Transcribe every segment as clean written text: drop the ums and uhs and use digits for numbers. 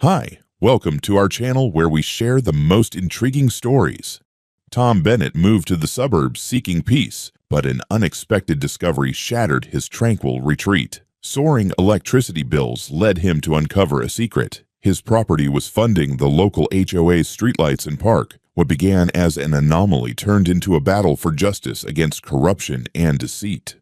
Hi, welcome to our channel where we share the most intriguing stories. Tom Bennett moved to the suburbs seeking peace, but an unexpected discovery shattered his tranquil retreat. Soaring electricity bills led him to uncover a secret. His property was funding the local HOA's streetlights and park. What began as an anomaly turned into a battle for justice against corruption and deceit.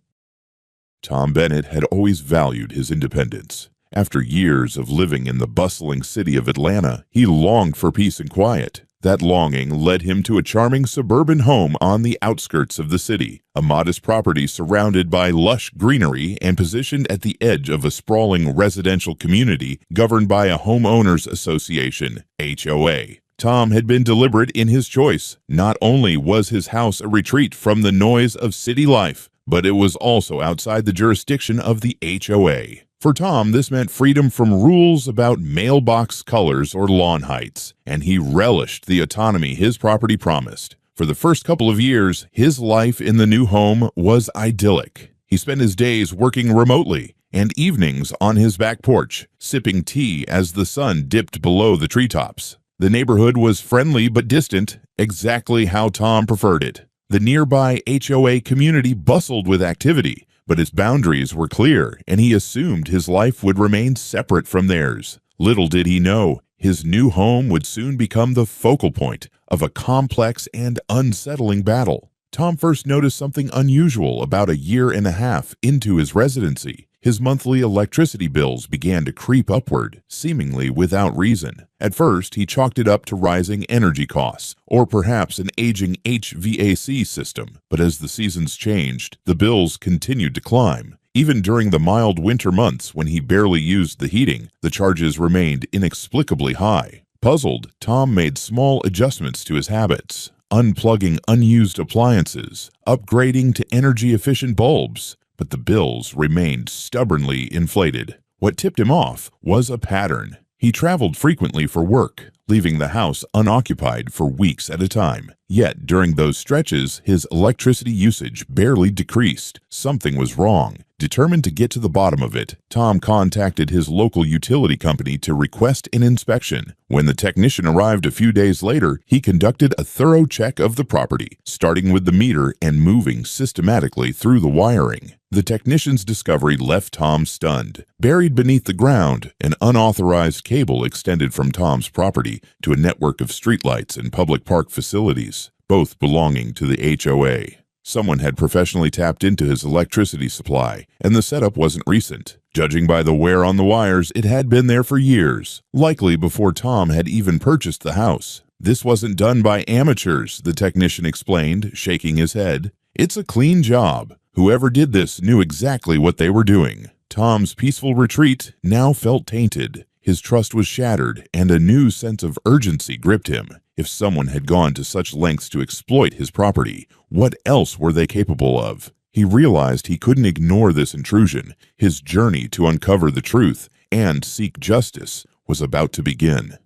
Tom Bennett had always valued his independence. After years of living in the bustling city of Atlanta, he longed for peace and quiet. That longing led him to a charming suburban home on the outskirts of the city, a modest property surrounded by lush greenery and positioned at the edge of a sprawling residential community governed by a homeowners association, HOA. Tom had been deliberate in his choice. Not only was his house a retreat from the noise of city life, but it was also outside the jurisdiction of the HOA. For Tom, this meant freedom from rules about mailbox colors or lawn heights, and he relished the autonomy his property promised. For the first couple of years, his life in the new home was idyllic. He spent his days working remotely and evenings on his back porch, sipping tea as the sun dipped below the treetops. The neighborhood was friendly but distant, exactly how Tom preferred it. The nearby HOA community bustled with activity, but its boundaries were clear, and he assumed his life would remain separate from theirs. Little did he know, his new home would soon become the focal point of a complex and unsettling battle. Tom first noticed something unusual about a year and a half into his residency. His monthly electricity bills began to creep upward, seemingly without reason. At first, he chalked it up to rising energy costs, or perhaps an aging HVAC system. But as the seasons changed, the bills continued to climb. Even during the mild winter months when he barely used the heating, the charges remained inexplicably high. Puzzled, Tom made small adjustments to his habits, unplugging unused appliances, upgrading to energy-efficient bulbs. But the bills remained stubbornly inflated. What tipped him off was a pattern. He traveled frequently for work, leaving the house unoccupied for weeks at a time. Yet, during those stretches, his electricity usage barely decreased. Something was wrong. Determined to get to the bottom of it, Tom contacted his local utility company to request an inspection. When the technician arrived a few days later, he conducted a thorough check of the property, starting with the meter and moving systematically through the wiring. The technician's discovery left Tom stunned. Buried beneath the ground, an unauthorized cable extended from Tom's property to a network of streetlights and public park facilities, both belonging to the HOA. Someone had professionally tapped into his electricity supply, and the setup wasn't recent. Judging by the wear on the wires, it had been there for years, likely before Tom had even purchased the house. This wasn't done by amateurs, the technician explained, shaking his head. It's a clean job. Whoever did this knew exactly what they were doing. Tom's peaceful retreat now felt tainted. His trust was shattered, and a new sense of urgency gripped him. If someone had gone to such lengths to exploit his property, what else were they capable of? He realized he couldn't ignore this intrusion. His journey to uncover the truth and seek justice was about to begin.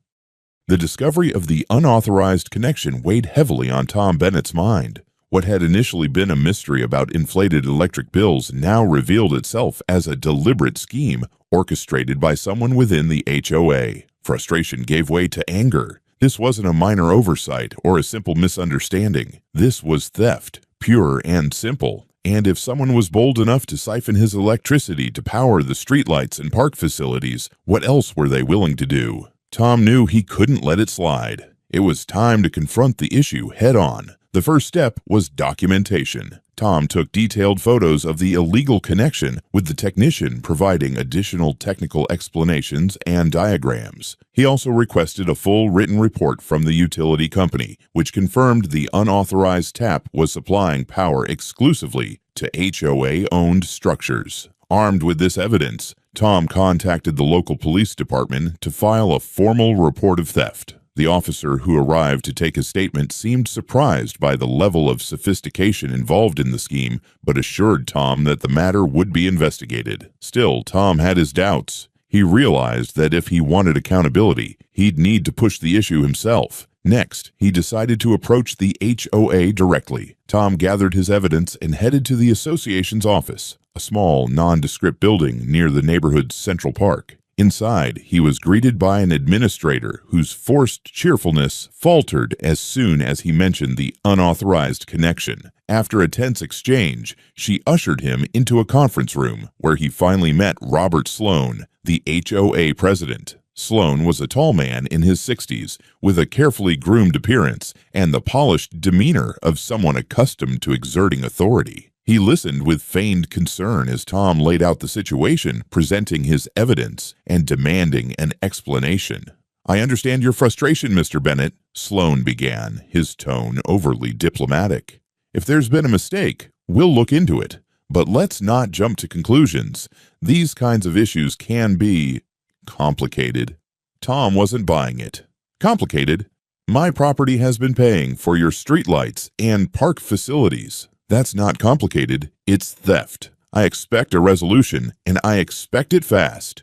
The discovery of the unauthorized connection weighed heavily on Tom Bennett's mind. What had initially been a mystery about inflated electric bills now revealed itself as a deliberate scheme orchestrated by someone within the HOA. Frustration gave way to anger. This wasn't a minor oversight or a simple misunderstanding. This was theft, pure and simple. And if someone was bold enough to siphon his electricity to power the streetlights and park facilities, what else were they willing to do? Tom knew he couldn't let it slide. It was time to confront the issue head-on. The first step was documentation. Tom took detailed photos of the illegal connection, with the technician providing additional technical explanations and diagrams. He also requested a full written report from the utility company, which confirmed the unauthorized tap was supplying power exclusively to HOA-owned structures. Armed with this evidence, Tom contacted the local police department to file a formal report of theft. The officer who arrived to take his statement seemed surprised by the level of sophistication involved in the scheme, but assured Tom that the matter would be investigated. Still, Tom had his doubts. He realized that if he wanted accountability, he'd need to push the issue himself. Next, he decided to approach the HOA directly. Tom gathered his evidence and headed to the association's office, a small, nondescript building near the neighborhood's central park. Inside, he was greeted by an administrator whose forced cheerfulness faltered as soon as he mentioned the unauthorized connection. After a tense exchange, she ushered him into a conference room where he finally met Robert Sloan, the HOA president. Sloan was a tall man in his 60s, with a carefully groomed appearance and the polished demeanor of someone accustomed to exerting authority. He listened with feigned concern as Tom laid out the situation, presenting his evidence and demanding an explanation. "I understand your frustration, Mr. Bennett," Sloan began, his tone overly diplomatic. "If there's been a mistake, we'll look into it. But let's not jump to conclusions. These kinds of issues can be complicated." Tom wasn't buying it. "Complicated? My property has been paying for your streetlights and park facilities. That's not complicated, it's theft. I expect a resolution, and I expect it fast."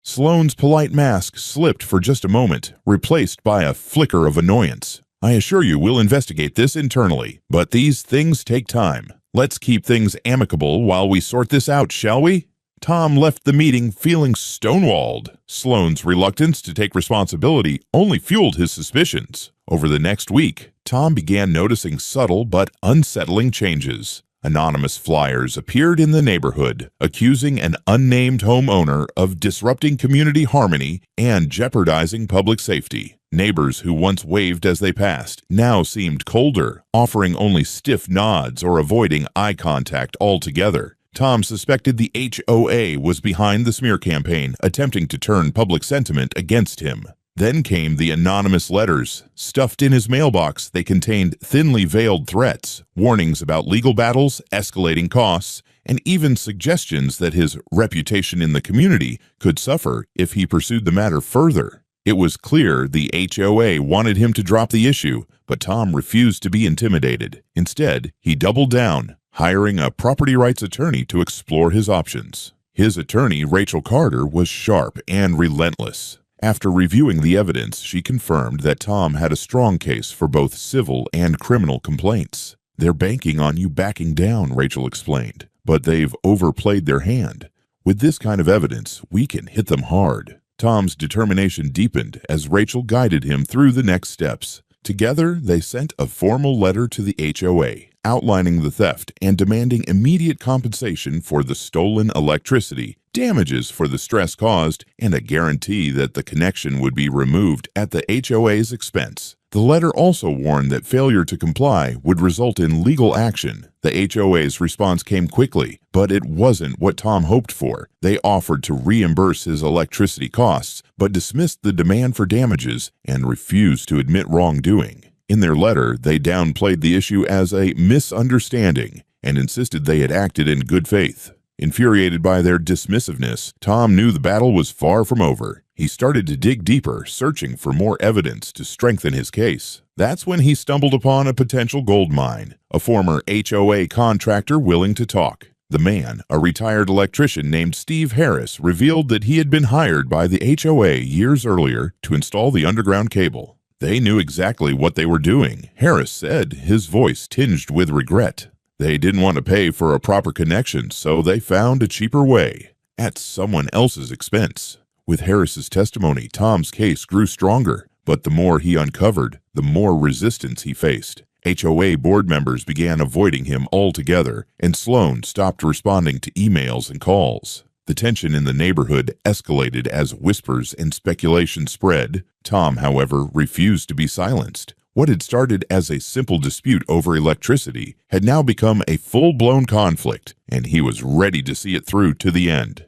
Sloane's polite mask slipped for just a moment, replaced by a flicker of annoyance. "I assure you we'll investigate this internally, but these things take time. Let's keep things amicable while we sort this out, shall we?" Tom left the meeting feeling stonewalled. Sloane's reluctance to take responsibility only fueled his suspicions. Over the next week, Tom began noticing subtle but unsettling changes. Anonymous flyers appeared in the neighborhood, accusing an unnamed homeowner of disrupting community harmony and jeopardizing public safety. Neighbors who once waved as they passed now seemed colder, offering only stiff nods or avoiding eye contact altogether. Tom suspected the HOA was behind the smear campaign, attempting to turn public sentiment against him. Then came the anonymous letters. Stuffed in his mailbox, they contained thinly veiled threats, warnings about legal battles, escalating costs, and even suggestions that his reputation in the community could suffer if he pursued the matter further. It was clear the HOA wanted him to drop the issue, but Tom refused to be intimidated. Instead, he doubled down, hiring a property rights attorney to explore his options. His attorney, Rachel Carter, was sharp and relentless. After reviewing the evidence, she confirmed that Tom had a strong case for both civil and criminal complaints. "They're banking on you backing down," Rachel explained, "but they've overplayed their hand. With this kind of evidence, we can hit them hard." Tom's determination deepened as Rachel guided him through the next steps. Together, they sent a formal letter to the HOA, outlining the theft and demanding immediate compensation for the stolen electricity, damages for the stress caused, and a guarantee that the connection would be removed at the HOA's expense. The letter also warned that failure to comply would result in legal action. The HOA's response came quickly, but it wasn't what Tom hoped for. They offered to reimburse his electricity costs, but dismissed the demand for damages and refused to admit wrongdoing. In their letter, they downplayed the issue as a misunderstanding and insisted they had acted in good faith. Infuriated by their dismissiveness, Tom knew the battle was far from over. He started to dig deeper, searching for more evidence to strengthen his case. That's when he stumbled upon a potential gold mine, a former HOA contractor willing to talk. The man, a retired electrician named Steve Harris, revealed that he had been hired by the HOA years earlier to install the underground cable. They knew exactly what they were doing, Harris said, his voice tinged with regret. They didn't want to pay for a proper connection, so they found a cheaper way, at someone else's expense. With Harris's testimony, Tom's case grew stronger, but the more he uncovered, the more resistance he faced. HOA board members began avoiding him altogether, and Sloan stopped responding to emails and calls. The tension in the neighborhood escalated as whispers and speculation spread. Tom, however, refused to be silenced. What had started as a simple dispute over electricity had now become a full-blown conflict, and he was ready to see it through to the end.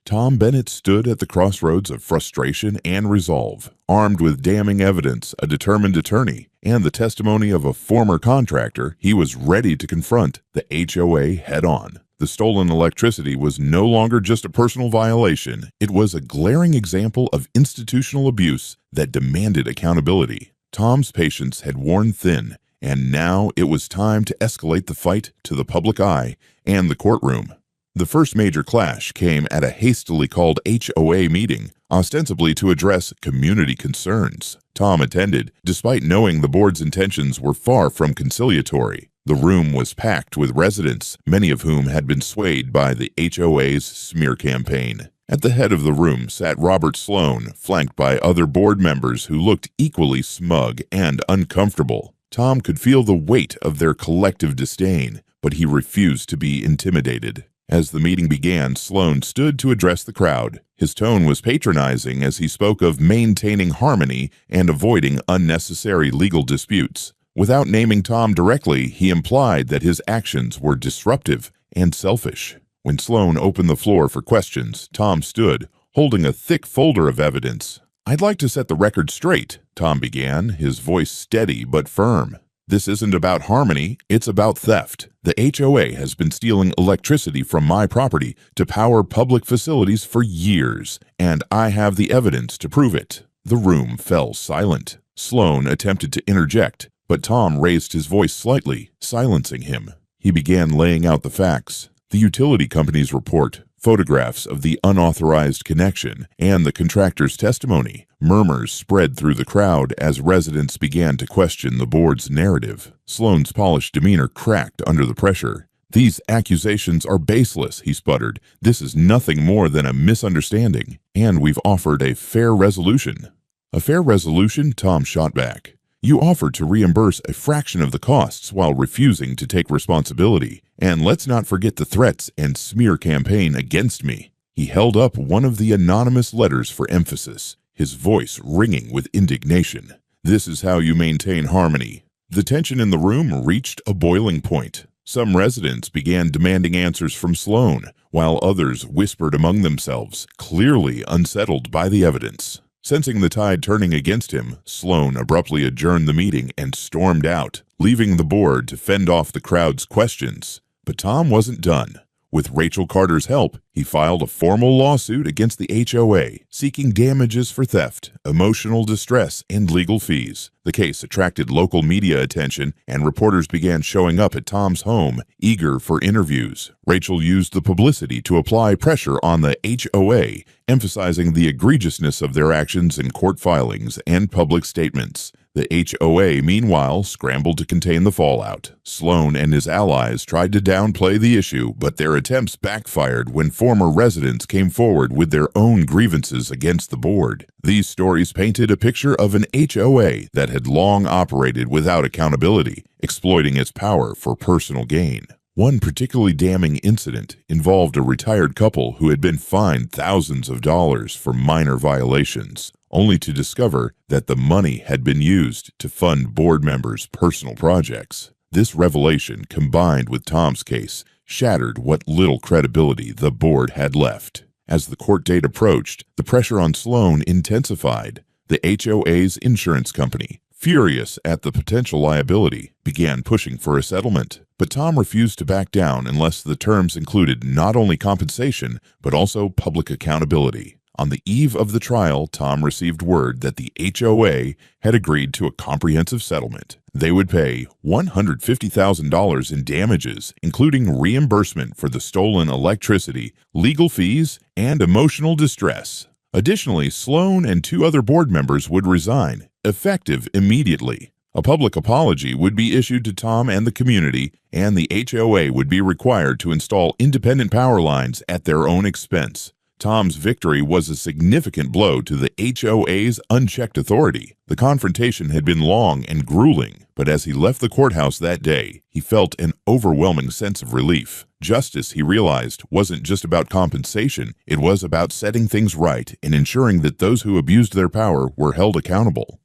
Tom Bennett stood at the crossroads of frustration and resolve. Armed with damning evidence, a determined attorney, and the testimony of a former contractor, he was ready to confront the HOA head-on. The stolen electricity was no longer just a personal violation. It was a glaring example of institutional abuse that demanded accountability. Tom's patience had worn thin, and now it was time to escalate the fight to the public eye and the courtroom. The first major clash came at a hastily called HOA meeting, ostensibly to address community concerns. Tom attended, despite knowing the board's intentions were far from conciliatory. The room was packed with residents, many of whom had been swayed by the HOA's smear campaign. At the head of the room sat Robert Sloan, flanked by other board members who looked equally smug and uncomfortable. Tom could feel the weight of their collective disdain, but he refused to be intimidated. As the meeting began, Sloan stood to address the crowd. His tone was patronizing as he spoke of maintaining harmony and avoiding unnecessary legal disputes. Without naming Tom directly, he implied that his actions were disruptive and selfish. When Sloan opened the floor for questions, Tom stood, holding a thick folder of evidence. "I'd like to set the record straight," Tom began, his voice steady but firm. "This isn't about harmony, it's about theft. The HOA has been stealing electricity from my property to power public facilities for years, and I have the evidence to prove it." The room fell silent. Sloan attempted to interject, but Tom raised his voice slightly, silencing him. He began laying out the facts. The utility company's report, photographs of the unauthorized connection, and the contractor's testimony. Murmurs spread through the crowd as residents began to question the board's narrative. Sloan's polished demeanor cracked under the pressure. "These accusations are baseless," he sputtered. "This is nothing more than a misunderstanding, and we've offered a fair resolution." "A fair resolution?" Tom shot back. "You offered to reimburse a fraction of the costs while refusing to take responsibility. And let's not forget the threats and smear campaign against me." He held up one of the anonymous letters for emphasis, his voice ringing with indignation. "This is how you maintain harmony." The tension in the room reached a boiling point. Some residents began demanding answers from Sloan, while others whispered among themselves, clearly unsettled by the evidence. Sensing the tide turning against him, Sloan abruptly adjourned the meeting and stormed out, leaving the board to fend off the crowd's questions. But Tom wasn't done. With Rachel Carter's help, he filed a formal lawsuit against the HOA, seeking damages for theft, emotional distress, and legal fees. The case attracted local media attention, and reporters began showing up at Tom's home, eager for interviews. Rachel used the publicity to apply pressure on the HOA, emphasizing the egregiousness of their actions in court filings and public statements. The HOA, meanwhile, scrambled to contain the fallout. Sloan and his allies tried to downplay the issue, but their attempts backfired when former residents came forward with their own grievances against the board. These stories painted a picture of an HOA that had long operated without accountability, exploiting its power for personal gain. One particularly damning incident involved a retired couple who had been fined thousands of dollars for minor violations, only to discover that the money had been used to fund board members' personal projects. This revelation, combined with Tom's case, shattered what little credibility the board had left. As the court date approached, the pressure on Sloan intensified. The HOA's insurance company, furious at the potential liability, began pushing for a settlement. But Tom refused to back down unless the terms included not only compensation, but also public accountability. On the eve of the trial, Tom received word that the HOA had agreed to a comprehensive settlement. They would pay $150,000 in damages, including reimbursement for the stolen electricity, legal fees, and emotional distress. Additionally, Sloan and 2 other board members would resign, effective immediately. A public apology would be issued to Tom and the community, and the HOA would be required to install independent power lines at their own expense. Tom's victory was a significant blow to the HOA's unchecked authority. The confrontation had been long and grueling, but as he left the courthouse that day, he felt an overwhelming sense of relief. Justice, he realized, wasn't just about compensation, it was about setting things right and ensuring that those who abused their power were held accountable.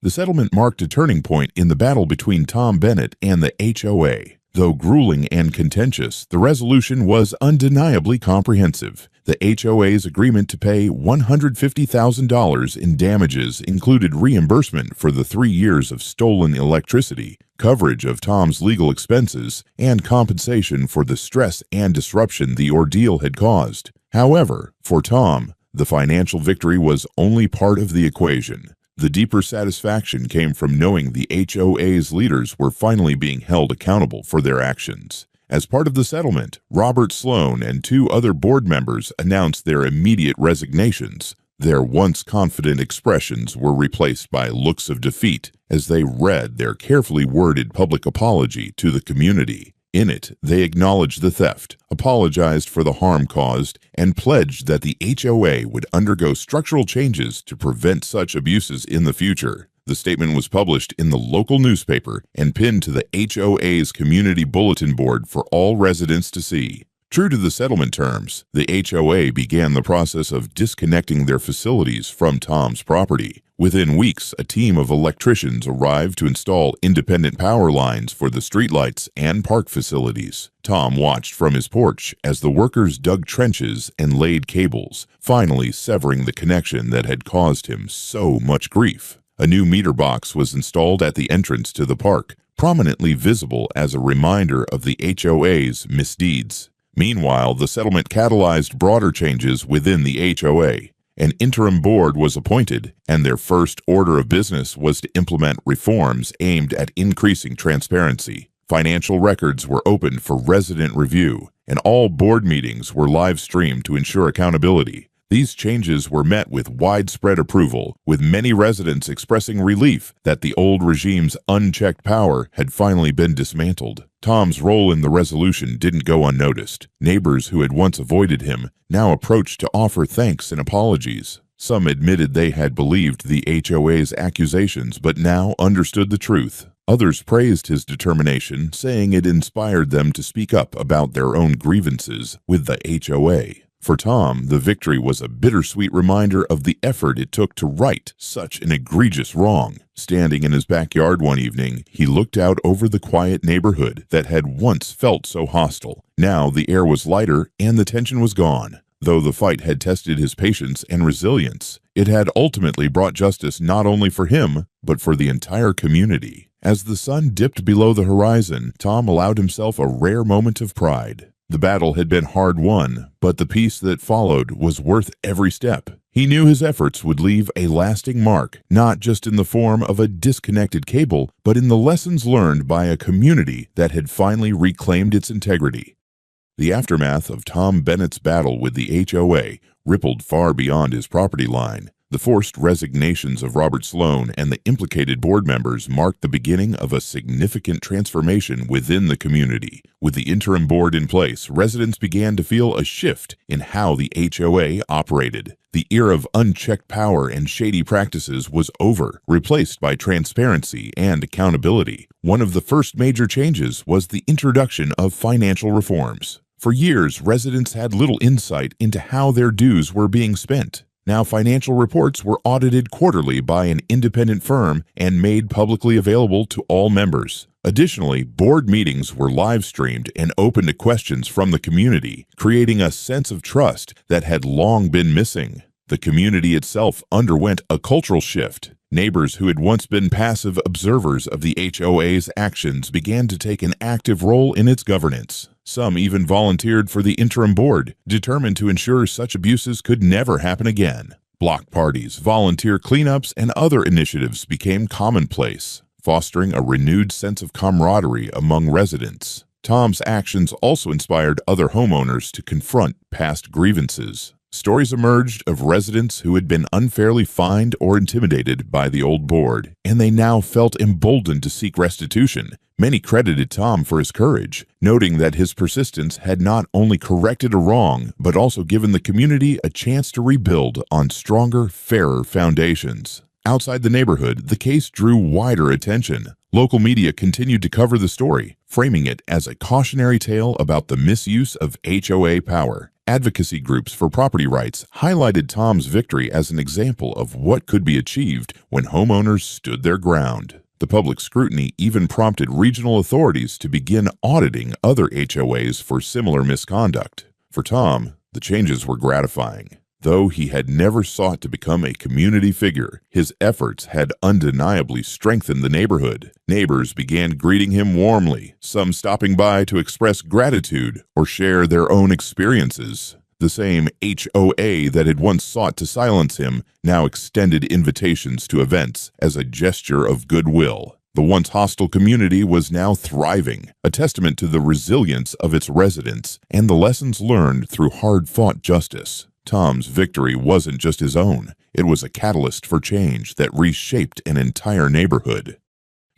The settlement marked a turning point in the battle between Tom Bennett and the HOA. Though grueling and contentious, the resolution was undeniably comprehensive. The HOA's agreement to pay $150,000 in damages included reimbursement for the 3 years of stolen electricity, coverage of Tom's legal expenses, and compensation for the stress and disruption the ordeal had caused. However, for Tom, the financial victory was only part of the equation. The deeper satisfaction came from knowing the HOA's leaders were finally being held accountable for their actions. As part of the settlement, Robert Sloan and 2 other board members announced their immediate resignations. Their once confident expressions were replaced by looks of defeat as they read their carefully worded public apology to the community. In it, they acknowledged the theft, apologized for the harm caused, and pledged that the HOA would undergo structural changes to prevent such abuses in the future. The statement was published in the local newspaper and pinned to the HOA's community bulletin board for all residents to see. True to the settlement terms, the HOA began the process of disconnecting their facilities from Tom's property. Within weeks, a team of electricians arrived to install independent power lines for the streetlights and park facilities. Tom watched from his porch as the workers dug trenches and laid cables, finally severing the connection that had caused him so much grief. A new meter box was installed at the entrance to the park, prominently visible as a reminder of the HOA's misdeeds. Meanwhile, the settlement catalyzed broader changes within the HOA. An interim board was appointed, and their first order of business was to implement reforms aimed at increasing transparency. Financial records were opened for resident review, and all board meetings were live-streamed to ensure accountability. These changes were met with widespread approval, with many residents expressing relief that the old regime's unchecked power had finally been dismantled. Tom's role in the resolution didn't go unnoticed. Neighbors who had once avoided him now approached to offer thanks and apologies. Some admitted they had believed the HOA's accusations but now understood the truth. Others praised his determination, saying it inspired them to speak up about their own grievances with the HOA. For Tom, the victory was a bittersweet reminder of the effort it took to right such an egregious wrong. Standing in his backyard one evening, he looked out over the quiet neighborhood that had once felt so hostile. Now the air was lighter and the tension was gone. Though the fight had tested his patience and resilience, it had ultimately brought justice not only for him, but for the entire community. As the sun dipped below the horizon, Tom allowed himself a rare moment of pride. The battle had been hard won, but the peace that followed was worth every step. He knew his efforts would leave a lasting mark, not just in the form of a disconnected cable, but in the lessons learned by a community that had finally reclaimed its integrity. The aftermath of Tom Bennett's battle with the HOA rippled far beyond his property line. The forced resignations of Robert Sloan and the implicated board members marked the beginning of a significant transformation within the community. With the interim board in place, residents began to feel a shift in how the HOA operated. The era of unchecked power and shady practices was over, replaced by transparency and accountability. One of the first major changes was the introduction of financial reforms. For years, residents had little insight into how their dues were being spent. Now, financial reports were audited quarterly by an independent firm and made publicly available to all members. Additionally, board meetings were live-streamed and open to questions from the community, creating a sense of trust that had long been missing. The community itself underwent a cultural shift. Neighbors who had once been passive observers of the HOA's actions began to take an active role in its governance. Some even volunteered for the interim board, determined to ensure such abuses could never happen again. Block parties, volunteer cleanups, and other initiatives became commonplace, fostering a renewed sense of camaraderie among residents. Tom's actions also inspired other homeowners to confront past grievances. Stories emerged of residents who had been unfairly fined or intimidated by the old board, and they now felt emboldened to seek restitution. Many credited Tom for his courage, noting that his persistence had not only corrected a wrong, but also given the community a chance to rebuild on stronger, fairer foundations. Outside the neighborhood, the case drew wider attention. Local media continued to cover the story, framing it as a cautionary tale about the misuse of HOA power. Advocacy groups for property rights highlighted Tom's victory as an example of what could be achieved when homeowners stood their ground. The public scrutiny even prompted regional authorities to begin auditing other HOAs for similar misconduct. For Tom, the changes were gratifying. Though he had never sought to become a community figure, his efforts had undeniably strengthened the neighborhood. Neighbors began greeting him warmly, some stopping by to express gratitude or share their own experiences. The same HOA that had once sought to silence him now extended invitations to events as a gesture of goodwill. The once hostile community was now thriving, a testament to the resilience of its residents and the lessons learned through hard-fought justice. Tom's victory wasn't just his own, it was a catalyst for change that reshaped an entire neighborhood.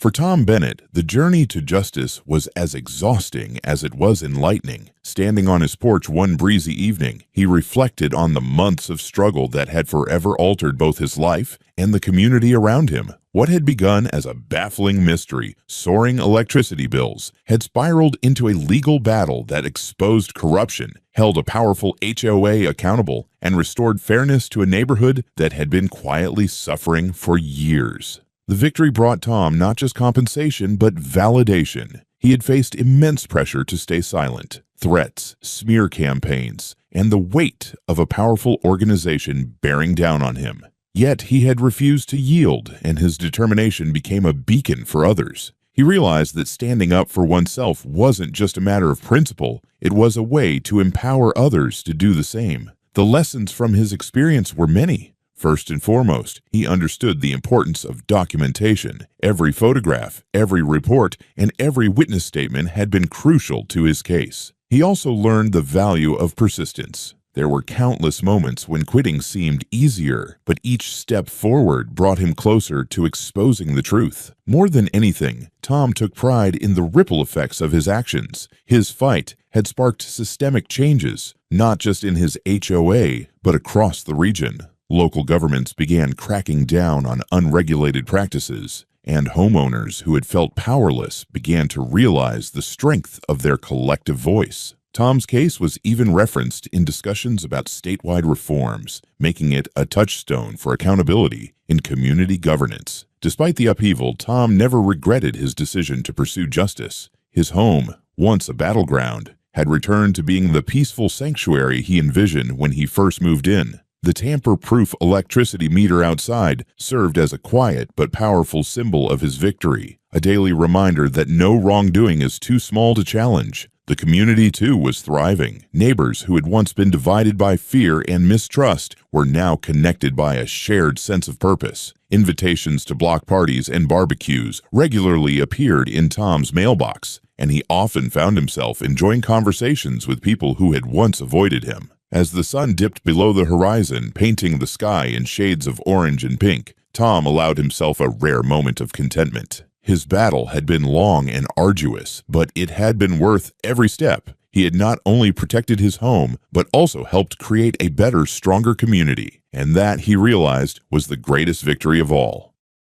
For Tom Bennett, the journey to justice was as exhausting as it was enlightening. Standing on his porch one breezy evening, he reflected on the months of struggle that had forever altered both his life and the community around him. What had begun as a baffling mystery, soaring electricity bills, had spiraled into a legal battle that exposed corruption, held a powerful HOA accountable, and restored fairness to a neighborhood that had been quietly suffering for years. The victory brought Tom not just compensation, but validation. He had faced immense pressure to stay silent, threats, smear campaigns, and the weight of a powerful organization bearing down on him. Yet he had refused to yield, and his determination became a beacon for others. He realized that standing up for oneself wasn't just a matter of principle, it was a way to empower others to do the same. The lessons from his experience were many. First and foremost, he understood the importance of documentation. Every photograph, every report, and every witness statement had been crucial to his case. He also learned the value of persistence. There were countless moments when quitting seemed easier, but each step forward brought him closer to exposing the truth. More than anything, Tom took pride in the ripple effects of his actions. His fight had sparked systemic changes, not just in his HOA, but across the region. Local governments began cracking down on unregulated practices, and homeowners who had felt powerless began to realize the strength of their collective voice. Tom's case was even referenced in discussions about statewide reforms, making it a touchstone for accountability in community governance. Despite the upheaval, Tom never regretted his decision to pursue justice. His home, once a battleground, had returned to being the peaceful sanctuary he envisioned when he first moved in. The tamper-proof electricity meter outside served as a quiet but powerful symbol of his victory, a daily reminder that no wrongdoing is too small to challenge. The community, too, was thriving. Neighbors who had once been divided by fear and mistrust were now connected by a shared sense of purpose. Invitations to block parties and barbecues regularly appeared in Tom's mailbox, and he often found himself enjoying conversations with people who had once avoided him. As the sun dipped below the horizon, painting the sky in shades of orange and pink, Tom allowed himself a rare moment of contentment. His battle had been long and arduous, but it had been worth every step. He had not only protected his home, but also helped create a better, stronger community. And that, he realized, was the greatest victory of all.